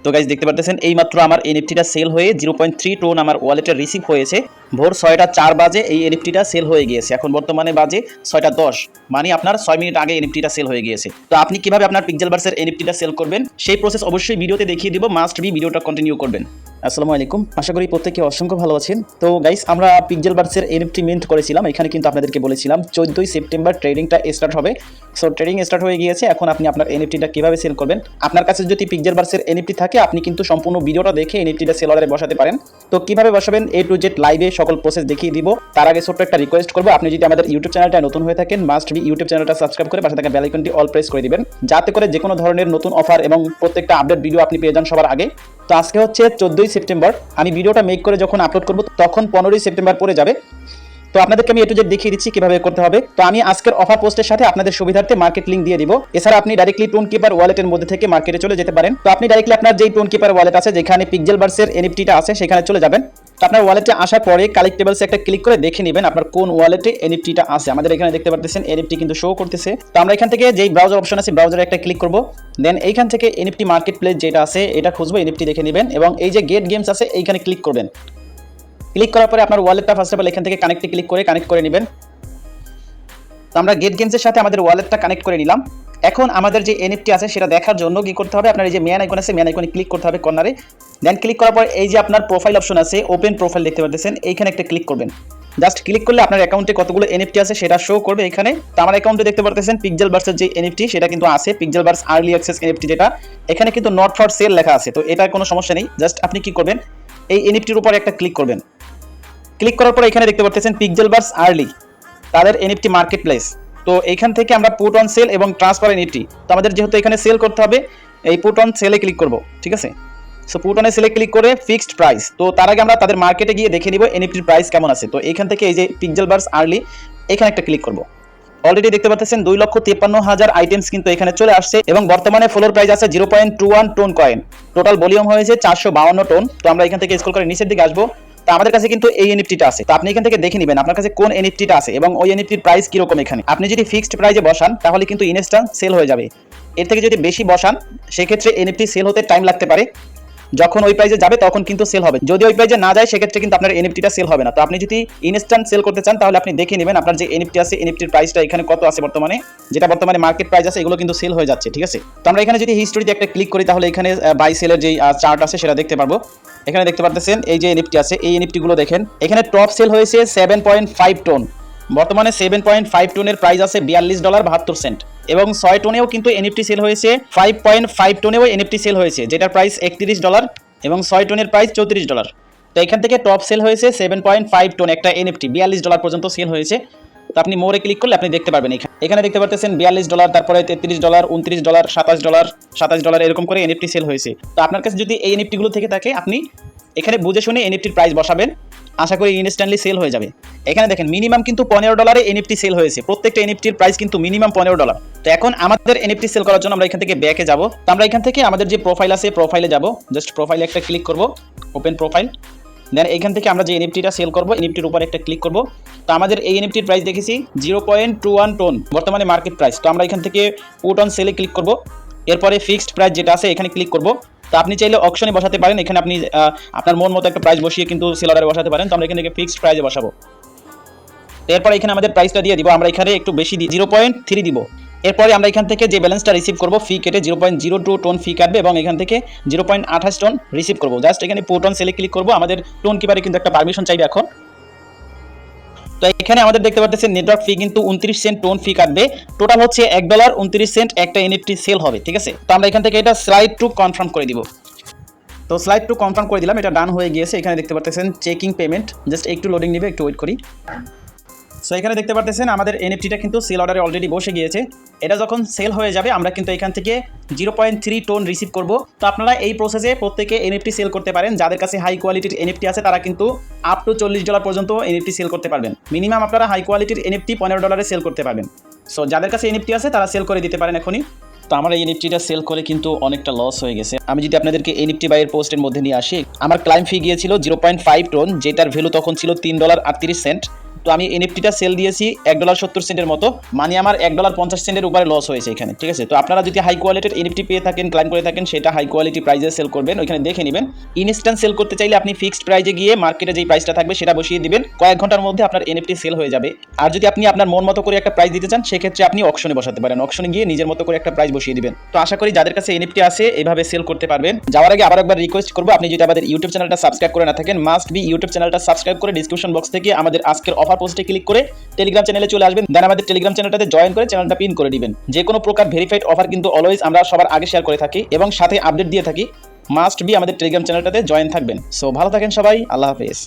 তো গাইজ দেখতে পারতেছেন এইমাত্র আমার এনএফটিটা সেল হয়ে 0.3 টোন আমার ওয়ালেটে রিসিভ হয়েছে। ভোর 6টা 4 বাজে এই এনএফটিটা সেল হয়ে গিয়েছে। এখন বর্তমানে বাজে 6টা 10, মানে আপনার 6 মিনিট আগে এনএফটিটা সেল হয়ে গিয়েছে। তো আপনি কিভাবে আপনার পিক্সেলবার্সের এনএফটিটা সেল করবেন সেই প্রসেস অবশ্যই ভিডিওতে দেখিয়ে দিব, মাস্ট বি ভিডিওটা কন্টিনিউ করবেন। আসসালামু আলাইকুম, আশা করি প্রত্যেকে অসংখ্য ভালো আছেন। তো গাইস, আমরা পিক্সেলবার্সের এনএফটি মিন্ট করেছিলাম। এখানে কিন্তু আপনাদেরকে বলেছিলাম 14ই সেপ্টেম্বর ট্রেডিংটা স্টার্ট হবে। সো ট্রেডিং স্টার্ট হয়ে গিয়েছে। এখন আপনি আপনার এনএফটিটা কিভাবে সেল করবেন, আপনার কাছে যদি পিক্সেলবার্সের এনএফটি থাকে আপনি কিন্তু সম্পূর্ণ ভিডিওটা দেখে এনএফটিটা সেল অর্ডারে বসাতে পারেন। তো কিভাবে বসাবেন A to Z লাইভে সকল প্রসেস দেখিয়ে দিব। তার আগে ছোট্ট একটা রিকোয়েস্ট করবো, আপনি যদি আমাদের ইউটিউব চ্যানেলটা নতুন হয়ে থাকেন মাস্ট বি ইউটিউব চ্যানেলটা সাবস্ক্রাইব করে পাশে থাকা বেল আইকনটি অল প্রেস করে দিবেন, যাতে করে যে কোনো ধরনের নতুন অফার এবং প্রত্যেকটা আপডেট ভিডিও আপনি পেয়ে যান সবার আগে। তো আজকে হচ্ছে 14ই সেপ্টেম্বর। আমি ভিডিওটা মেক করে যখন আপলোড করব তখন 15ই সেপ্টেম্বর পরে যাবে। তো আপনাদেরকে আমি A to Z দেখিয়ে দিচ্ছি কিভাবে করতে হবে। তো আমি আজকের অফার পোস্টের সাথে আপনাদের সুবিধার্থে মার্কেট লিংক দিয়ে দিব। এছাড়া আপনি ডাইরেক্টলি টোন কিপার ওয়ালেটের মধ্যে থেকে মার্কেটে চলে যেতে পারেন। তো আপনি ডাইরেক্টলি আপনার যেই টোন কিপার ওয়ালেট আছে, যেখানে পিক্সেলবার্সের এনএফটিটা আছে, সেখানে চলে যাবেন। তো আপনার ওয়ালেটে আসার পরে কালেক্টেবলসে একটা ক্লিক করে দেখে নেবেন আপনার কোন ওয়ালেটে এনএফটিটা আছে। আমাদের এখানে দেখতে পাচ্ছেন এনএফটি কিন্তু শো করতেছে। তো আমরা এখান থেকে যেই ব্রাউজার অপশন আছে ব্রাউজারে একটা ক্লিক করব, দেন এইখান থেকে এনএফটি মার্কেট প্লেস যেটা আছে এটা খুঁজবো, এনএফটি দেখে নেবেন এবং এই যে গেট গেমস আছে এইখানে ক্লিক করবেন। ক্লিক করার পরে আপনার ওয়ালেটটা ফার্স্ট অফ অল এখান থেকে কানেক্টে ক্লিক করে কানেক্ট করে নেবেন। তো আমরা গেট গেমসের সাথে আমাদের ওয়ালেটটা কানেক্ট করে নিলাম। এখন আমাদের যে এনএফটি আছে সেটা দেখার জন্য কি করতে হবে, আপনার এই যে ম্যান আইকন আছে ম্যান আইকনে ক্লিক করতে হবে কর্নারে। দেন ক্লিক করার পর এই যে আপনার প্রোফাইল অপশন আছে, ওপেন প্রোফাইল দেখতে পাচ্ছেন, এইখানে একটা ক্লিক করবেন। জাস্ট ক্লিক করলে আপনার অ্যাকাউন্টে কতগুলো এনএফটি আছে সেটা শো করবে এখানে। তো আমার অ্যাকাউন্টে দেখতে পাচ্ছেন পিক্সেলবার্সের যে এনএফটি সেটা কিন্তু আছে, পিক্সেলবার্স আর্লি অ্যাক্সেস এনএফটি, যেটা এখানে কিন্তু নট ফর সেল লেখা আছে। তো এটার কোনো সমস্যা নেই। জাস্ট আপনি কি করবেন, এই এনএফটির উপর একটা ক্লিক করবেন। ক্লিক করার পর এখানে দেখতে পাচ্ছেন পিক্সেলবার্স আর্লি তাদের এনএফটি মার্কেট প্লেস। তো এইখান থেকে আমরা পুট অন সেল এবং ট্রান্সফার এনএফটি, তো আমাদের যেহেতু এখানে সেল করতে হবে এই পুট অন সেলে ক্লিক করব, ঠিক আছে। সো পুট অনে সেলে ক্লিক করে ফিক্সড প্রাইস। তো তার আগে আমরা তাদের মার্কেটে গিয়ে দেখে নিব এনএফটির প্রাইস কেমন আছে। তো এইখান থেকে এই যে পিক্সেলবার্স আর্লি এখানে একটা ক্লিক করব। অলরেডি দেখতে পাচ্ছেন 2,53,000 আইটেমস কিন্তু এখানে চলে আসছে এবং বর্তমানে ফ্লোর প্রাইস আছে 0.21 টোন কয়েন। টোটাল ভলিউম হয়েছে 452 টোন। তো আমরা এখান থেকে স্ক্রল করে নিচের দিকে আসবো। তো আমাদের কাছে কিন্তু এই এনএফটিটা আছে। তো আপনি এখান থেকে দেখে নেবেন আপনার কাছে কোন এনএফটিটা আছে এবং ওই এনএফটির প্রাইস কিরকম। এখানে আপনি যদি ফিক্সড প্রাইসে বসান তাহলে কিন্তু ইনস্ট্যান্ট সেল হয়ে যাবে। এর থেকে যদি বেশি বসান সেক্ষেত্রে এনএফটি সেল হতে টাইম লাগতে পারে। যখন ওই প্রাইসে যাবে তখন কিন্তু সেল হবে। যদি ওই প্রাইসে না যায় সেক্ষেত্রে কিন্তু আপনার এনএফটিটা সেল হবে না। তো আপনি যদি ইনস্ট্যান্ট সেল করতে চান তাহলে আপনি দেখে নেবেন আপনার যে এনএফটি আছে এনএফটির প্রাইসটা এখানে কত আছে বর্তমানে, যেটা বর্তমানে মার্কেট প্রাইস আছে এগুলো কিন্তু সেল হয়ে যাচ্ছে, ঠিক আছে। তো আমরা এখানে যদি হিস্টোরিতে একটা ক্লিক করি তাহলে এখানে বাই সেলের যে চার্ট আছে সেটা দেখতে পারবো। এখানে দেখতে পাচ্ছেন এই যে এনএফটি আছে এই এনএফটি গুলো দেখেন, এখানে টপ সেল হয়েছে 7.5 টোন। বর্তমানে 7.5 টোনের প্রাইস আছে $42.72 এবং 6 টোনেও কিন্তু এনএফটি সেল হয়েছে। 5.5 টোনেও এনএফটি সেল হয়েছে যেটার প্রাইস $31 এবং 6 টোনের প্রাইস $34। তো এখান থেকে টপ সেল হয়েছে 7.5 টোন একটা এনএফটি $42 পর্যন্ত সেল হয়েছে। তো আপনি মোরে ক্লিক করলে আপনি দেখতে পারবেন এখানে দেখতে পাচ্ছেন $42, তারপরে $33, $29, $27 এরকম করে এনএফটি সেল হয়েছে। তো আপনার কাছে যদি এই এনএফটি গুলো থেকে থাকে আপনি এখানে বুঝে শুনে এনএফটির প্রাইস বসাবেন, আশা করি ইনস্ট্যান্টলি সেল হয়ে যাবে। এখানে দেখেন মিনিমাম কিন্তু $15 এনএফটি সেল হয়েছে। প্রত্যেকটা এনএফটির প্রাইস কিন্তু মিনিমাম $15। তো এখন আমাদের এনএফটি সেল করার জন্য আমরা এখান থেকে ব্যাকে যাব। তো আমরা এখান থেকে আমাদের যে প্রোফাইল আছে প্রোফাইলে যাব, জাস্ট প্রোফাইলে একটা ক্লিক করব, ওপেন প্রোফাইল। দেন এইখান থেকে আমরা যে এনএফটিটা সেল করব এনএফটির উপর একটা ক্লিক করব। তো আমাদের এই এনএফটির প্রাইস দেখেছি 0.21 টোন বর্তমানে মার্কেট প্রাইস। তো আমরা এখান থেকে পুট অন সেলে ক্লিক করব। এরপরে ফিক্সড প্রাইস যেটা আছে এখানে ক্লিক করব। তো আপনি চাইলে অকশনে বসাতে পারেন, এখানে আপনি আপনার মন মতো একটা প্রাইস বসিয়ে কিন্তু সেল অর্ডারে বসাতে পারেন। তো আমরা এখান থেকে ফিক্সড প্রাইসে বসাবো। এরপরে এখানে আমাদের প্রাইসটা দিয়ে দিব, আমরা এখানে একটু বেশি দিই 0.3 দিব। এরপরে আমরা এখান থেকে যে ব্যালেন্সটা রিসিভ করব ফি কেটে 0.02 টোন ফি কাটবে এবং এখান থেকে 0.28 টোন রিসিভ করব। জাস্ট এখানে পুট অন সেলে ক্লিক করব। আমাদের টোন কিপারে কিন্তু একটা পারমিশন চাইবে এখন। তো এখানে আমাদের দেখতে পাচ্ছেন নেটওয়ার্ক ফি কিন্তু 29 সেন্ট টোন ফি কাটবে। টোটাল হচ্ছে $1.29 একটা এনএফটি সেল হবে, ঠিক আছে। তো আমরা এখান থেকে এটা স্লাইড টু কনফার্ম করে দিব। তো স্লাইড টু কনফার্ম করে দিলাম, এটা ডান হয়ে গিয়েছে। এখানে দেখতে পাচ্ছেন চেকিং পেমেন্ট, জাস্ট একটু লোডিং নেবে, একটু ওয়েট করি। সো এখানে দেখতে পাচ্ছেন আমাদের এনএফটিটা কিন্তু সেল অর্ডারে অলরেডি বসে গিয়েছে। এটা যখন সেল হয়ে যাবে আমরা কিন্তু এখান থেকে 0.3 টোন রিসিভ করব। তো আপনারা এই প্রসেসে প্রত্যেকে এনএফটি সেল করতে পারেন। যাদের কাছে হাই কোয়ালিটির এনএফটি আছে তারা কিন্তু আপ টু $40 পর্যন্ত এনএফটি সেল করতে পারবেন। মিনিমাম আপনারা হাই কোয়ালিটির এনএফটি $15 সেল করতে পারবেন। সো যাদের কাছে এনএফটি আছে তারা সেল করে দিতে পারেন এখনই। তো আমার এই এনএফটিটা সেল করে কিন্তু অনেকটা লস হয়ে গেছে। আমি যদি আপনাদেরকে এনএফটি বাইয়ের পোস্টের মধ্যে নিয়ে আসি, আমার ক্লাইম ফি গিয়েছিল 0.5 টোন, যেটার ভ্যালু তখন ছিল $3.38। তো আমি এনএফটিটা সেল দিয়েছি $1.70 মতো, মানে আমার $1.50 উপরে লস হয়েছে এখানে, ঠিক আছে। তো আপনারা যদি হাই কোয়ালিটির এনএফটি পেয়ে থাকেন, ক্লাইম করে থাকেন, সেটা হাই কোয়ালিটি প্রাইসে সেল করবেন, ওইখানে দেখে নেবেন। ইনস্ট্যান্ট সেল করতে চাইলে আপনি ফিক্সড প্রাইজে গিয়ে মার্কেটে যেই প্রাইসটা থাকবে সেটা বসিয়ে দিবেন, কয়েক ঘন্টার মধ্যে আপনার এনএফটি সেল হয়ে যাবে। আর যদি আপনি আপনার মন মতো করে একটা প্রাইস দিতে চান, সেক্ষেত্রে আপনি অকশনে বসাতে পারেন, অকশনে গিয়ে নিজের মতো করে একটা প্রাইস বসিয়ে দিবেন। তো আশা করি যাদের কাছে এনএফটি আছে এইভাবে সেল করতে পারবেন। যাওয়ার আগে আবার একবার রিকোয়েস্ট করবো, আপনি যদি আমাদের ইউটিউব চ্যানেলটা সাবস্ক্রাইব করে না থাকেন, মাস্ট বি ইউটিউব চ্যানেলটা সাবস্ক্রাইব করে ডিসক্রিপশন বক্স থেকে আমাদের আজকের অফার পোস্টে ক্লিক করে টেলিগ্রাম চ্যানেলে চলে আসবেন, দেন আমাদের টেলিগ্রাম চ্যানেলটাতে জয়েন করে চ্যানেলটা পিন করে দিবেন। যে কোনো প্রকার ভেরিফাইড অফার কিন্তু অলওয়েজ আমরা সবার আগে শেয়ার করে থাকি এবং সাথে আপডেট দিয়ে থাকি। মাস্ট বি আমাদের টেলিগ্রাম চ্যানেলটাতে জয়েন থাকবেন। সো ভালো থাকেন সবাই, আল্লাহ হাফেজ।